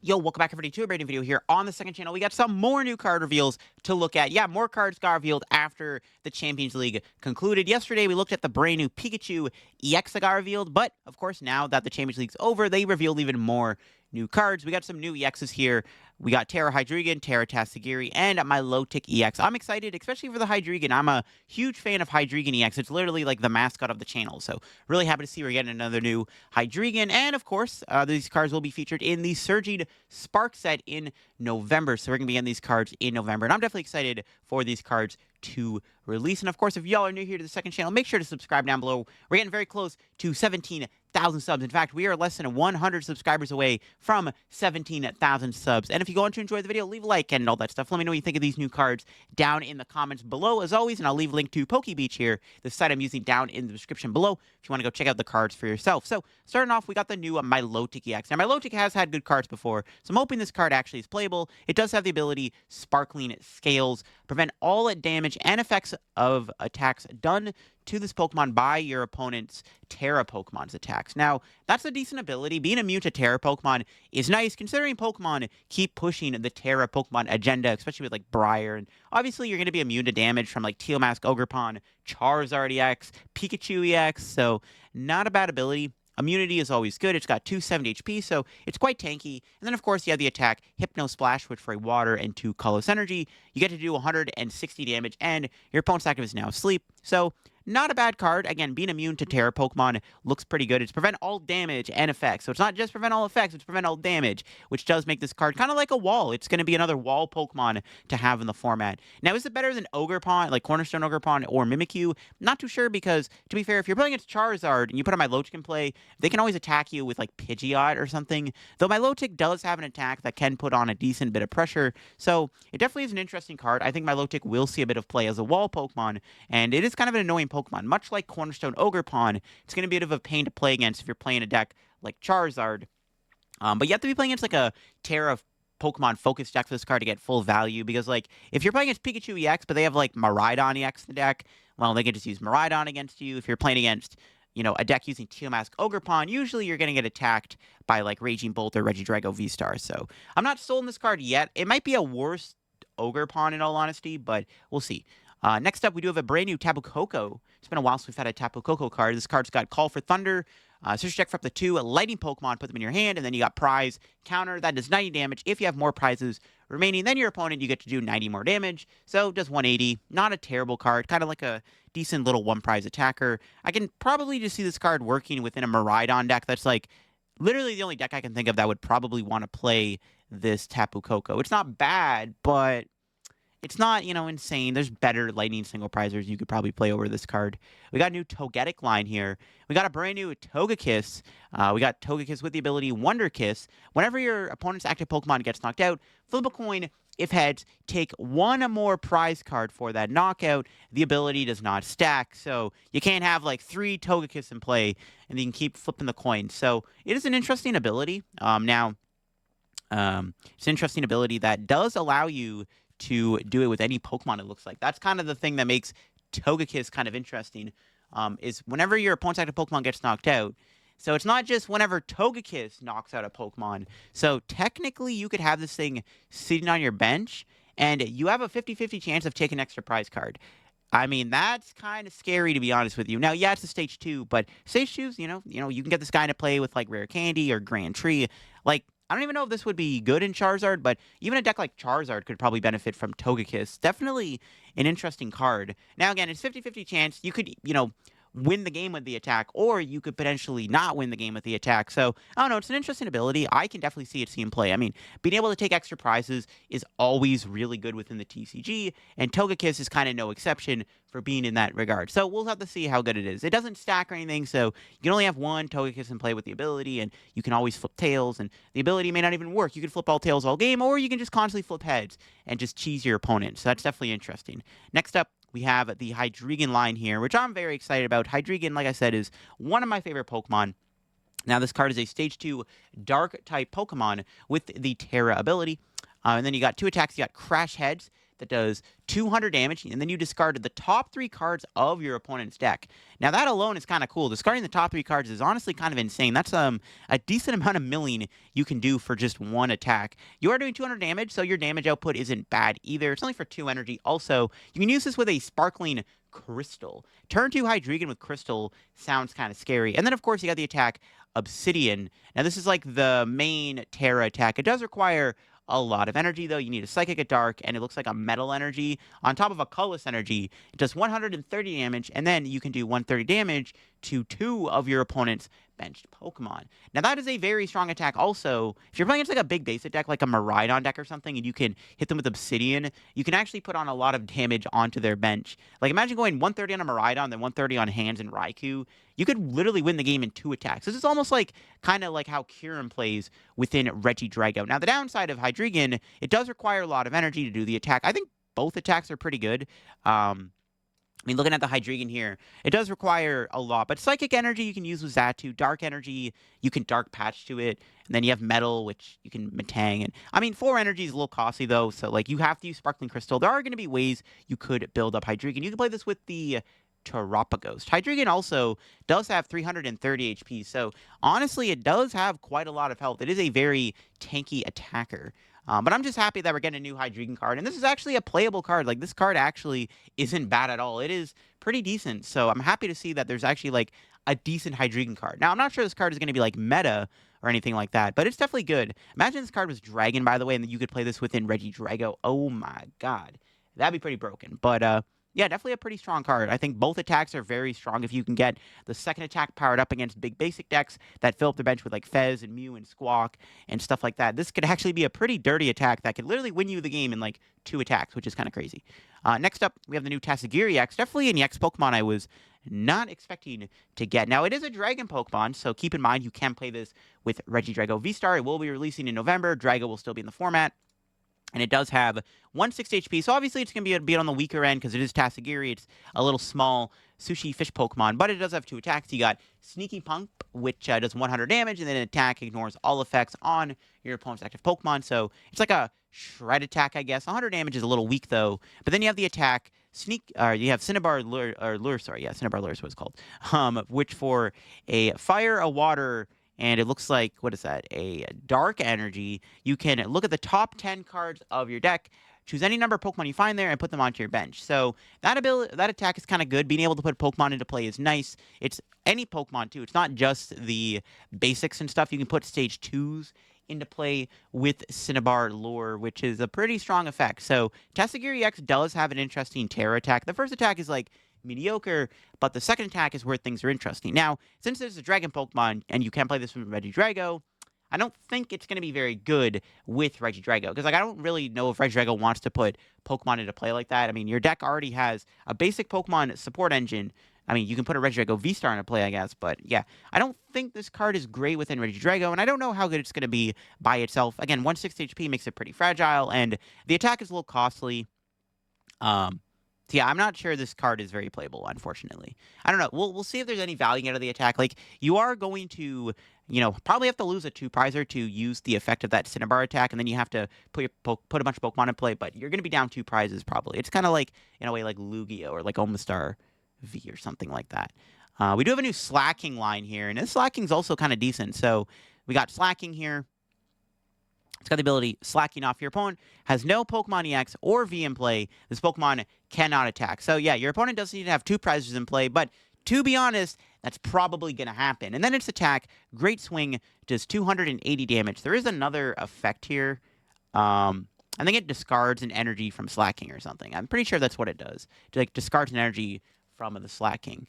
Yo, welcome back everybody to a brand new video here on the second channel. We got some more new card reveals to look at. Yeah, more cards got revealed after the Champions League concluded. Yesterday, we looked at the brand new Pikachu EX that got revealed, but of course, now that the Champions League's over, they revealed even more new cards. We got some new EXs here. We got Terra Hydran, Terra Tagir, and Milotic EX. I'm excited, especially for the Hydran. I'm a huge fan of Hydran EX. It's literally like the mascot of the channel, so really happy to see we're getting another new Hydran. And of course, these cards will be featured in the Surging Spark set in November. So we're going to be getting these cards in November. And I'm definitely excited for these cards to release. And of course, if y'all are new here to the second channel, make sure to subscribe down below. We're getting very close to 17,000 subs. In fact, we are less than 100 subscribers away from 17,000 subs. And if you go on to enjoy the video, leave a like and all that stuff. Let me know what you think of these new cards down in the comments below, as always. And I'll leave a link to PokeBeach here, the site I'm using, down in the description below if you want to go check out the cards for yourself. So starting off, we got the new Milotic EX. Now, Milotic has had good cards before, so I'm hoping this card actually is playable. It does have the ability Sparkling Scales, prevent all damage and effects of attacks done to this Pokemon by your opponent's Terra Pokemon's attacks. Now, that's a decent ability. Being immune to Terra Pokemon is nice, considering Pokemon keep pushing the Terra Pokemon agenda, especially with, like, Briar. And obviously, you're going to be immune to damage from, like, Tealmask, Ogerpon, Charizard EX, Pikachu EX, so not a bad ability. Immunity is always good. It's got 270 HP, so it's quite tanky. And then, of course, you have the attack Hypno Splash, which for a water and 2 colorless energy, you get to do 160 damage, and your opponent's active is now asleep. So not a bad card. Again, being immune to Terra Pokemon looks pretty good. It's prevent all damage and effects. So it's not just prevent all effects, it's prevent all damage, which does make this card kind of like a wall. It's going to be another wall Pokemon to have in the format. Now, is it better than Ogerpon, like Cornerstone Ogerpon or Mimikyu? Not too sure, because, to be fair, if you're playing against Charizard and you put on Milotic in play, they can always attack you with, like, Pidgeot or something. Though Milotic does have an attack that can put on a decent bit of pressure, so it definitely is an interesting card. I think Milotic will see a bit of play as a wall Pokemon, and it is kind of an annoying Pokemon. Much like Cornerstone Ogerpon, it's going to be a bit of a pain to play against if you're playing a deck like Charizard. But you have to be playing against, like, a Terra Pokemon focused deck for this card to get full value, because, like, if you're playing against Pikachu EX, but they have, like, Miraidon EX in the deck, well, they can just use Miraidon against you. If you're playing against, you know, a deck using Tealmask Ogerpon, usually you're going to get attacked by, like, Raging Bolt or Regidrago V-Star. So I'm not sold on this card yet. It might be a worse Ogerpon, in all honesty, but we'll see. Next up, we do have a brand new Tapu Coco. It's been a while since we've had a Tapu Coco card. This card's got Call for Thunder, search deck for up to 2 lightning Pokemon, put them in your hand, and then you got Prize Counter. That does 90 damage. If you have more prizes remaining than your opponent, you get to do 90 more damage. So it does 180. Not a terrible card. Kind of like a decent little one-prize attacker. I can probably just see this card working within a Miraidon deck. That's, like, literally the only deck I can think of that would probably want to play this Tapu Coco. It's not bad, but it's not, you know, insane. There's better lightning single prizers you could probably play over this card. We got a new Togetic line here. We got a brand new Togekiss. We got Togekiss with the ability Wonder Kiss. Whenever your opponent's active Pokemon gets knocked out, flip a coin. If heads, take one more prize card for that knockout. The ability does not stack, so you can't have, like, 3 Togekiss in play, and you can keep flipping the coin. So it is an interesting ability. It's an interesting ability that does allow you to do it with any Pokemon, it looks like. That's kind of the thing that makes Togekiss kind of interesting, is whenever your opponent's active Pokemon gets knocked out. So it's not just whenever Togekiss knocks out a Pokemon. So technically, you could have this thing sitting on your bench, and you have a 50-50 chance of taking an extra prize card. I mean, that's kind of scary, to be honest with you. Now, yeah, it's a stage 2, but stage 2's, you know, you can get this guy to play with, like, Rare Candy or Grand Tree. Like, I don't even know if this would be good in Charizard, but even a deck like Charizard could probably benefit from Togekiss. Definitely an interesting card. Now, again, it's 50-50 chance. You could, you know, win the game with the attack, or you could potentially not win the game with the attack. So, I don't know, it's an interesting ability. I can definitely see it seeing play. I mean, being able to take extra prizes is always really good within the TCG, and Togekiss is kind of no exception for being in that regard. So we'll have to see how good it is. It doesn't stack or anything, so you can only have one Togekiss in play with the ability, and you can always flip tails, and the ability may not even work. You can flip all tails all game, or you can just constantly flip heads and just cheese your opponent. So that's definitely interesting. Next up, we have the Hydreigon line here, which I'm very excited about. Hydreigon, like I said, is one of my favorite Pokemon. Now, this card is a Stage 2 Dark-type Pokemon with the Terra ability. And then you got 2 attacks. You got Crash Heads. that does 200 damage, and then you discard the top 3 cards of your opponent's deck. Now, that alone is kind of cool. Discarding the top 3 cards is honestly kind of insane. That's a decent amount of milling you can do for just one attack. You are doing 200 damage, so your damage output isn't bad either. It's only for 2 energy. Also, you can use this with a Sparkling Crystal. Turn 2 Hydreigon with Crystal sounds kind of scary. And then, of course, you got the attack Obsidian. Now, this is like the main Terra attack. It does require a lot of energy, though. You need a Psychic, a Dark, and it looks like a Metal energy on top of a Colorless energy. It does 130 damage, and then you can do 130 damage to 2 of your opponent's benched Pokemon. Now, that is a very strong attack also. If you're playing against like a big basic deck, like a Miraidon deck or something, and you can hit them with Obsidian, you can actually put on a lot of damage onto their bench. Like, imagine going 130 on a Miraidon, then 130 on Hands and Raikou. You could literally win the game in 2 attacks. This is almost like kind of like how Kieran plays within Regidrago. Now, the downside of Hydreigon, it does require a lot of energy to do the attack. I think both attacks are pretty good. I mean, looking at the Hydreigon here, it does require a lot. But Psychic Energy you can use with Xatu. Dark Energy, you can Dark Patch to it. And then you have Metal, which you can Metang. And I mean, 4 Energy is a little costly, though. So, like, you have to use Sparkling Crystal. There are going to be ways you could build up Hydreigon. You can play this with the Terrapagos. Hydreigon also does have 330 HP. So, honestly, it does have quite a lot of health. It is a very tanky attacker. But I'm just happy that we're getting a new Hydreigon card. And this is actually a playable card. Like, this card actually isn't bad at all. It is pretty decent. So I'm happy to see that there's actually, like, a decent Hydreigon card. Now, I'm not sure this card is going to be, like, meta or anything like that. But it's definitely good. Imagine this card was Dragon, by the way, and you could play this within Regidrago. Oh, my God. That'd be pretty broken. But, yeah, definitely a pretty strong card. I think both attacks are very strong. If you can get the second attack powered up against big basic decks that fill up the bench with like Fez and Mew and Squawk and stuff like that, this could actually be a pretty dirty attack that could literally win you the game in like 2 attacks, which is kind of crazy. Next up, we have the new Tagir X. Definitely an EX Pokemon I was not expecting to get. Now, it is a Dragon Pokemon, so keep in mind you can play this with Regidrago V-Star. It will be releasing in November. Drago will still be in the format. And it does have 160 HP, so obviously it's going to be a bit on the weaker end because it is Tagir. It's a little small sushi fish Pokemon, but it does have 2 attacks. You got Sneaky Pump, which does 100 damage, and then an attack ignores all effects on your opponent's active Pokemon. So it's like a shred attack, I guess. 100 damage is a little weak, though. But then you have the attack you have Cinnabar Lure, Cinnabar Lure is what it's called, which for a fire, a water, and it looks like, what is that, a Dark Energy. You can look at the top 10 cards of your deck, choose any number of Pokemon you find there, and put them onto your bench. So that attack is kind of good. Being able to put Pokemon into play is nice. It's any Pokemon, too. It's not just the basics and stuff. You can put Stage 2s into play with Cinnabar Lure, which is a pretty strong effect. So Tagir X does have an interesting Terra attack. The first attack is, like, mediocre, but the second attack is where things are interesting. Now, since there's a Dragon Pokemon, and you can play this with Regidrago, I don't think it's going to be very good with Regidrago, because like I don't really know if Regidrago wants to put Pokemon into play like that. I mean, your deck already has a basic Pokemon support engine. I mean, you can put a Regidrago V-Star into play, I guess, but yeah, I don't think this card is great within Regidrago, and I don't know how good it's going to be by itself. Again, 160 HP makes it pretty fragile, and the attack is a little costly. So yeah, I'm not sure this card is very playable, unfortunately. I don't know. We'll see if there's any value out of the attack. Like, you are going to, probably have to lose a 2-prizer to use the effect of that Cinnabar attack, and then you have to put a bunch of Pokemon in play, but you're going to be down 2 prizes, probably. It's kind of like, in a way, like Lugia or like Omastar V or something like that. We do have a new Slacking line here, and this Slacking's also kind of decent. So we got Slacking here. It's got the ability, Slacking off. Your opponent has no Pokemon EX or V in play. This Pokemon cannot attack. So yeah, your opponent doesn't need to have 2 prizes in play, but to be honest, that's probably going to happen. And then its attack, Great Swing, does 280 damage. There is another effect here. I think it discards an energy from Slacking or something. I'm pretty sure that's what it does. It like discards an energy from the Slacking.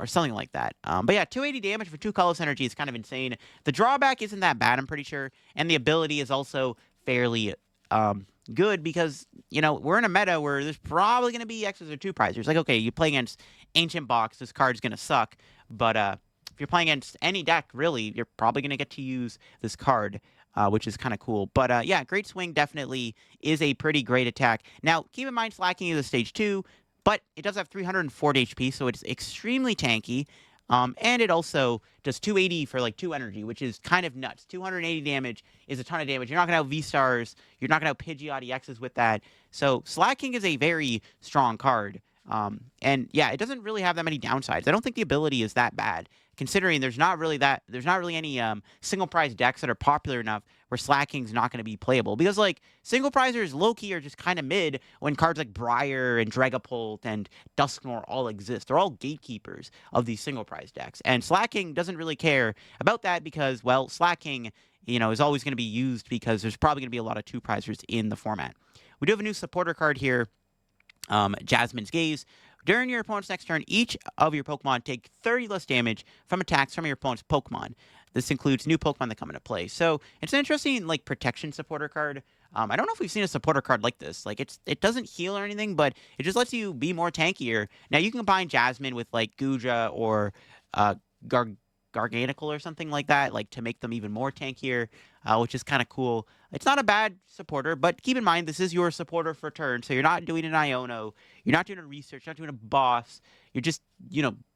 Or something like that. But yeah, 280 damage for 2 colorless energy is kind of insane. The drawback isn't that bad, I'm pretty sure. And the ability is also fairly good because, we're in a meta where there's probably going to be X's or 2-prizers. Like, okay, you play against Ancient Box, this card's going to suck. But if you're playing against any deck, really, you're probably going to get to use this card, which is kind of cool. But yeah, Great Swing definitely is a pretty great attack. Now, keep in mind, Slacking is a Stage 2. But it does have 340 HP, so it's extremely tanky. And it also does 280 for like 2 energy, which is kind of nuts. 280 damage is a ton of damage. You're not going to have V-Stars. You're not going to have Pidgeot EXs with that. So Slacking is a very strong card. And yeah, it doesn't really have that many downsides. I don't think the ability is that bad, considering there's not really any single prize decks that are popular enough where Slacking's not going to be playable. Because like single prizers low-key are just kind of mid when cards like Briar and Dragapult and Dusknoir all exist. They're all gatekeepers of these single prize decks. And Slacking doesn't really care about that because, well, Slacking, is always going to be used because there's probably going to be a lot of two prizers in the format. We do have a new supporter card here. Jasmine's Gaze. During your opponent's next turn, each of your Pokemon take 30 less damage from attacks from your opponent's Pokemon. This includes new Pokemon that come into play. So it's an interesting protection supporter card. I don't know if we've seen a supporter card like this. It doesn't heal or anything, but it just lets you be more tankier. Now you can combine Jasmine with Guja or Garganical or something like that, to make them even more tankier, which is kind of cool. It's not a bad supporter, but keep in mind, this is your supporter for turn, so you're not doing an Iono, you're not doing a research, you're not doing a boss, you're just,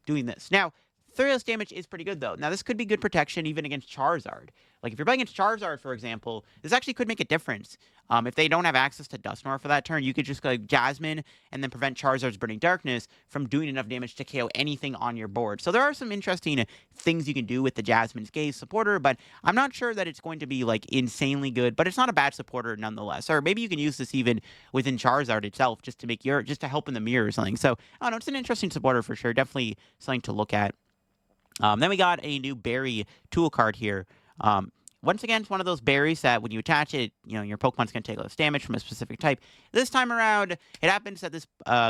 doing this. Now, 30 less damage is pretty good, though. Now, this could be good protection even against Charizard. If you're playing against Charizard, for example, this actually could make a difference. If they don't have access to Dusknoir for that turn, you could just go Jasmine and then prevent Charizard's Burning Darkness from doing enough damage to KO anything on your board. So there are some interesting things you can do with the Jasmine's Gaze supporter, but I'm not sure that it's going to be, insanely good, but it's not a bad supporter nonetheless. Or maybe you can use this even within Charizard itself just to help in the mirror or something. So, I don't know, it's an interesting supporter for sure. Definitely something to look at. Then we got a new berry tool card here. Once again, it's one of those berries that when you attach it, your Pokemon's going to take less damage from a specific type. This time around, it happens that this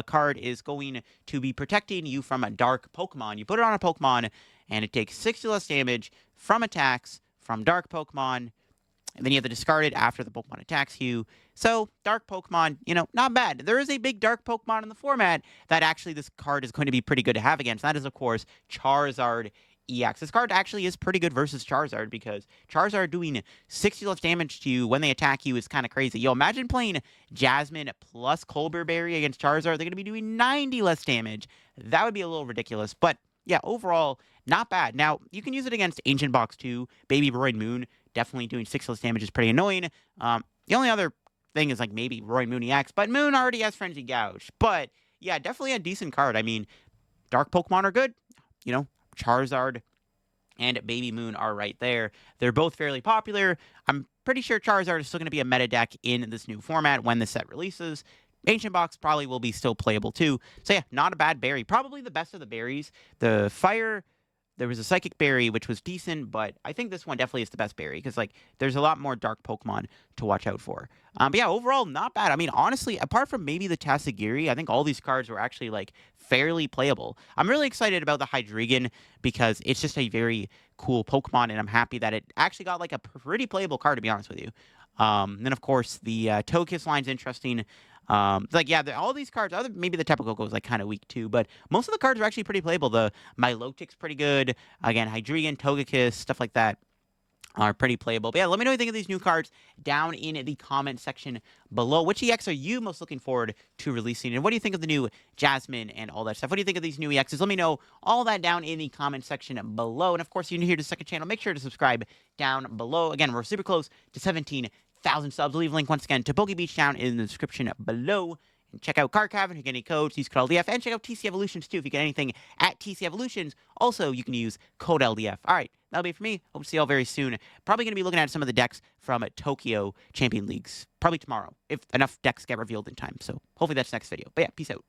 card is going to be protecting you from a dark Pokemon. You put it on a Pokemon, and it takes 60 less damage from attacks from dark Pokemon. And then you have to discard it after the Pokemon attacks you. So, dark Pokemon, not bad. There is a big dark Pokemon in the format that actually this card is going to be pretty good to have against. That is, of course, Charizard EX. This card actually is pretty good versus Charizard because Charizard doing 60 less damage to you when they attack you is kind of crazy. Imagine playing Jasmine plus Colbur Berry against Charizard. They're going to be doing 90 less damage. That would be a little ridiculous, but yeah, overall, not bad. Now, you can use it against Ancient Box 2, Baby Roy Moon. Definitely doing 60 less damage is pretty annoying. The only other thing is maybe Roy Moon EX, but Moon already has Frenzy Gouge. But yeah, definitely a decent card. I mean, dark Pokemon are good. Charizard and Baby Moon are right there. They're both fairly popular. I'm pretty sure Charizard is still going to be a meta deck in this new format when the set releases. Ancient Box probably will be still playable too. So yeah, not a bad berry. Probably the best of the berries. The fire, there was a Psychic Berry, which was decent, but I think this one definitely is the best berry because there's a lot more dark Pokemon to watch out for. But yeah, overall, not bad. I mean, honestly, apart from maybe the Tatsugiri, I think all these cards were actually fairly playable. I'm really excited about the Hydreigon because it's just a very cool Pokemon, and I'm happy that it actually got a pretty playable card, to be honest with you. Then of course the Togekiss line's interesting. All these cards, maybe the Tapu Coco is kind of weak too, but most of the cards are actually pretty playable. The Milotic's pretty good. Again, Hydreigon, Togekiss, stuff like that are pretty playable. But yeah, let me know what you think of these new cards down in the comment section below. Which EX are you most looking forward to releasing? And what do you think of the new Jasmine and all that stuff? What do you think of these new EXs? Let me know all that down in the comment section below. And of course, if you're new here to the second channel, make sure to subscribe down below. Again, we're super close to 17,000 subs. I'll leave a link once again to Pokebeach down in the description below. And check out Card Cavern if you get any codes. Use code LDF. And check out TC Evolutions too if you get anything at TC Evolutions. Also, you can use code LDF. All right, that'll be it for me. Hope to see y'all very soon. Probably going to be looking at some of the decks from Tokyo Champion Leagues probably tomorrow if enough decks get revealed in time. So hopefully that's next video. But yeah, peace out.